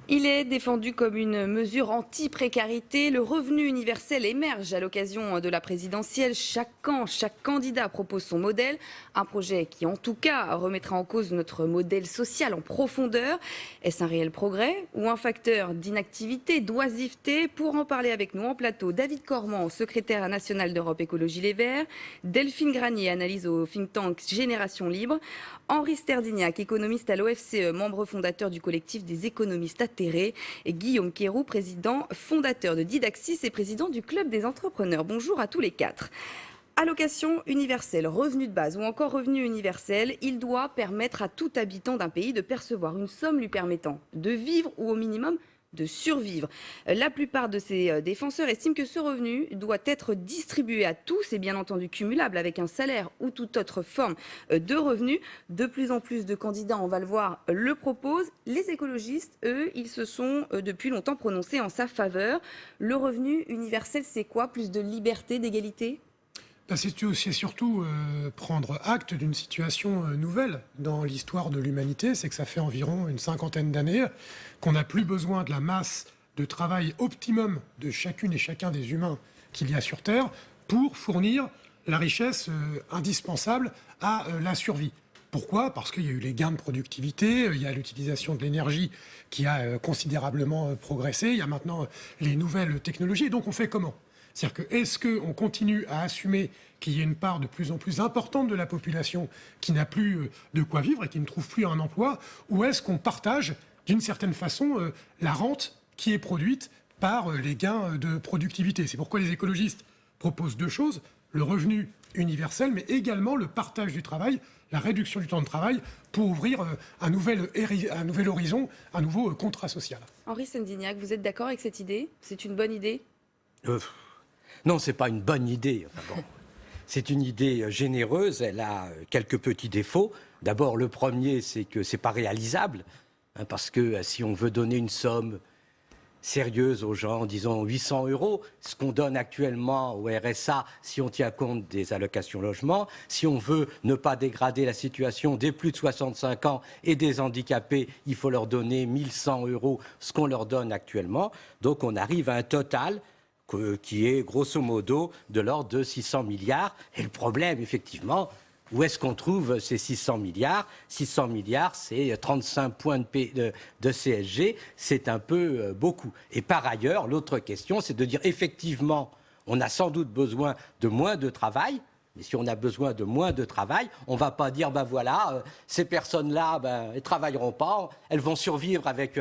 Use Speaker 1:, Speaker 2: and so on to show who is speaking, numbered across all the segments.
Speaker 1: Il est défendu comme une mesure anti-précarité. Le revenu universel émerge à l'occasion de la présidentielle. Chaque camp, chaque candidat propose son modèle. Un projet qui, en tout cas, remettra en cause notre modèle social en profondeur. Est-ce un réel progrès ou un facteur d'inactivité, d'oisiveté? Pour en parler avec nous en plateau, David Cormand, secrétaire national d'Europe Écologie Les Verts. Delphine Granier, analyse au think tank Génération Libre. Henri Sterdignac, économiste à l'OFCE, membre fondateur du collectif des économistes atterrés, et Guillaume Quérou, président fondateur de Didaxis et président du Club des entrepreneurs. Bonjour à tous les quatre. Allocation universelle, revenu de base ou encore revenu universel, il doit permettre à tout habitant d'un pays de percevoir une somme lui permettant de vivre ou au minimum de survivre. La plupart de ces défenseurs estiment que ce revenu doit être distribué à tous et bien entendu cumulable avec un salaire ou toute autre forme de revenu. De plus en plus de candidats, on va le voir, le proposent. Les écologistes, eux, ils se sont depuis longtemps prononcés en sa faveur. Le revenu universel, c'est quoi? Plus de liberté, d'égalité?
Speaker 2: C'est surtout prendre acte d'une situation nouvelle dans l'histoire de l'humanité. C'est que ça fait environ une cinquantaine d'années qu'on n'a plus besoin de la masse de travail optimum de chacune et chacun des humains qu'il y a sur Terre pour fournir la richesse indispensable à la survie. Pourquoi? Parce qu'il y a eu les gains de productivité, il y a l'utilisation de l'énergie qui a considérablement progressé, il y a maintenant les nouvelles technologies. Et donc on fait comment? C'est-à-dire que est-ce qu'on continue à assumer qu'il y ait une part de plus en plus importante de la population qui n'a plus de quoi vivre et qui ne trouve plus un emploi, ou est-ce qu'on partage d'une certaine façon la rente qui est produite par les gains de productivité? C'est pourquoi les écologistes proposent deux choses: le revenu universel, mais également le partage du travail, la réduction du temps de travail pour ouvrir un nouvel horizon, un nouveau contrat social.
Speaker 1: Henri Stendignac, vous êtes d'accord avec cette idée? C'est une bonne idée?
Speaker 3: Non, ce n'est pas une bonne idée. Enfin, bon. C'est une idée généreuse, elle a quelques petits défauts. D'abord, le premier, c'est que ce n'est pas réalisable, parce que si on veut donner une somme sérieuse aux gens, disons 800 €, ce qu'on donne actuellement au RSA, si on tient compte des allocations logement, si on veut ne pas dégrader la situation des plus de 65 ans et des handicapés, il faut leur donner 1100 €, ce qu'on leur donne actuellement. Donc on arrive à un total qui est grosso modo de l'ordre de 600 milliards. Et le problème, effectivement, où est-ce qu'on trouve ces 600 milliards? 600 milliards, c'est 35 points de CSG, c'est un peu beaucoup. Et par ailleurs, l'autre question, c'est de dire effectivement, on a sans doute besoin de moins de travail. Mais si on a besoin de moins de travail, on ne va pas dire, ben voilà, ces personnes-là, elles ne travailleront pas, elles vont survivre avec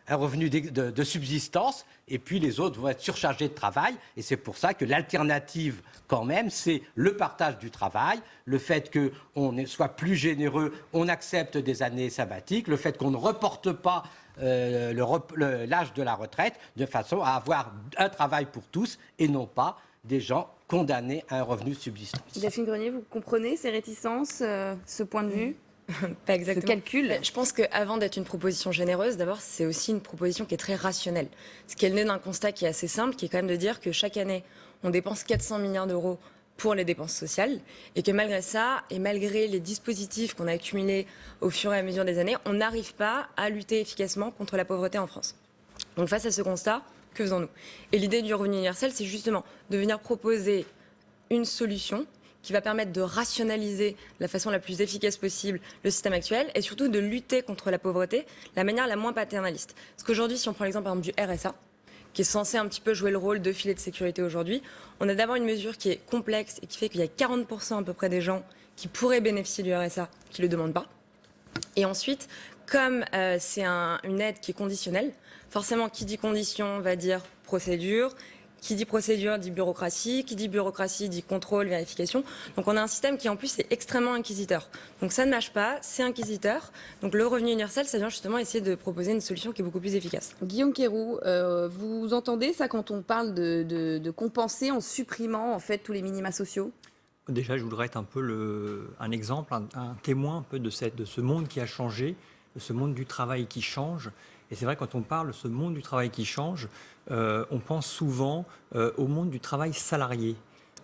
Speaker 3: un revenu de subsistance, et puis les autres vont être surchargés de travail. Et c'est pour ça que l'alternative, quand même, c'est le partage du travail, le fait qu'on soit plus généreux, on accepte des années sabbatiques, le fait qu'on ne reporte pas l'âge de la retraite, de façon à avoir un travail pour tous, et non pas des gens condamnés à un revenu de subsistance.
Speaker 1: Delphine Grenier, vous comprenez ces réticences, ce point de vue?
Speaker 4: Pas exactement.
Speaker 1: Ce calcul.
Speaker 4: Je pense qu'avant d'être une proposition généreuse, d'abord, c'est aussi une proposition qui est très rationnelle. Ce qui est le nez d'un constat qui est assez simple, qui est quand même de dire que chaque année, on dépense 400 milliards d'euros pour les dépenses sociales, et que malgré ça, et malgré les dispositifs qu'on a accumulés au fur et à mesure des années, on n'arrive pas à lutter efficacement contre la pauvreté en France. Donc face à ce constat, que faisons-nous? Et l'idée du revenu universel, c'est justement de venir proposer une solution qui va permettre de rationaliser de la façon la plus efficace possible le système actuel et surtout de lutter contre la pauvreté de la manière la moins paternaliste. Parce qu'aujourd'hui, si on prend l'exemple par exemple du RSA, qui est censé un petit peu jouer le rôle de filet de sécurité aujourd'hui, on a d'abord une mesure qui est complexe et qui fait qu'il y a 40% à peu près des gens qui pourraient bénéficier du RSA qui ne le demandent pas. Et ensuite, comme c'est une aide qui est conditionnelle, forcément qui dit condition va dire procédure. Qui dit procédure dit bureaucratie, qui dit bureaucratie dit contrôle, vérification. Donc on a un système qui en plus est extrêmement inquisiteur. Donc ça ne marche pas, c'est inquisiteur. Donc le revenu universel, ça vient justement essayer de proposer une solution qui est beaucoup plus efficace.
Speaker 1: Guillaume Quérou, vous entendez ça quand on parle de compenser en supprimant en fait tous les minima sociaux?
Speaker 5: Déjà, je voudrais être un peu un exemple, un témoin un peu de ce monde qui a changé, de ce monde du travail qui change. Et c'est vrai, quand on parle de ce monde du travail qui change, on pense souvent au monde du travail salarié.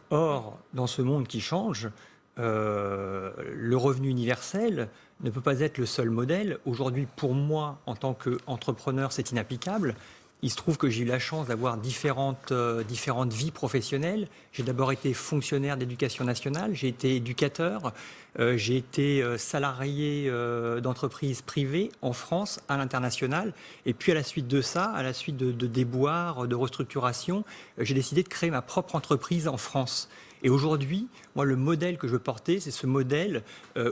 Speaker 5: Or, dans ce monde qui change, le revenu universel ne peut pas être le seul modèle. Aujourd'hui, pour moi, en tant qu'entrepreneur, c'est inapplicable. Il se trouve que j'ai eu la chance d'avoir différentes vies professionnelles. J'ai d'abord été fonctionnaire d'éducation nationale, j'ai été éducateur, j'ai été salarié d'entreprises privées en France, à l'international. Et puis à la suite de ça, à la suite de déboires, de restructuration, j'ai décidé de créer ma propre entreprise en France. Et aujourd'hui, moi, le modèle que je veux porter, c'est ce modèle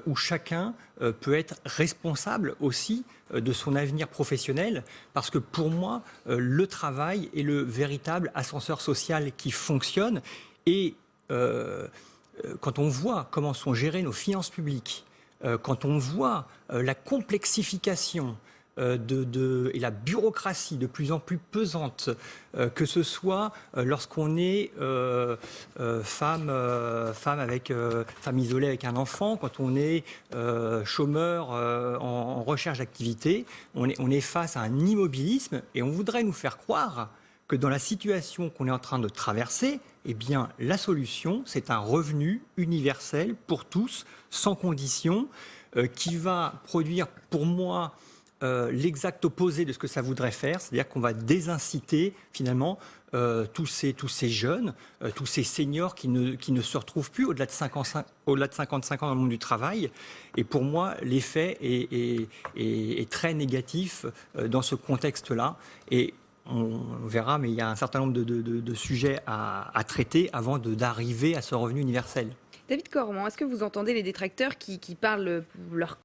Speaker 5: où chacun peut être responsable aussi de son avenir professionnel, parce que pour moi, le travail est le véritable ascenseur social qui fonctionne. Et quand on voit comment sont gérées nos finances publiques, quand on voit la complexification et la bureaucratie de plus en plus pesante, que ce soit lorsqu'on est femme isolée avec un enfant, quand on est chômeur en recherche d'activité, on est face à un immobilisme et on voudrait nous faire croire que dans la situation qu'on est en train de traverser, eh bien, la solution, c'est un revenu universel pour tous, sans condition, qui va produire pour moi l'exact opposé de ce que ça voudrait faire, c'est-à-dire qu'on va désinciter finalement tous ces jeunes, tous ces seniors qui ne se retrouvent plus au-delà de 55 ans dans le monde du travail. Et pour moi, l'effet est très négatif dans ce contexte-là. Et on verra, mais il y a un certain nombre de sujets à traiter avant d'arriver à ce revenu universel.
Speaker 1: David Cormand, est-ce que vous entendez les détracteurs qui parlent pour leur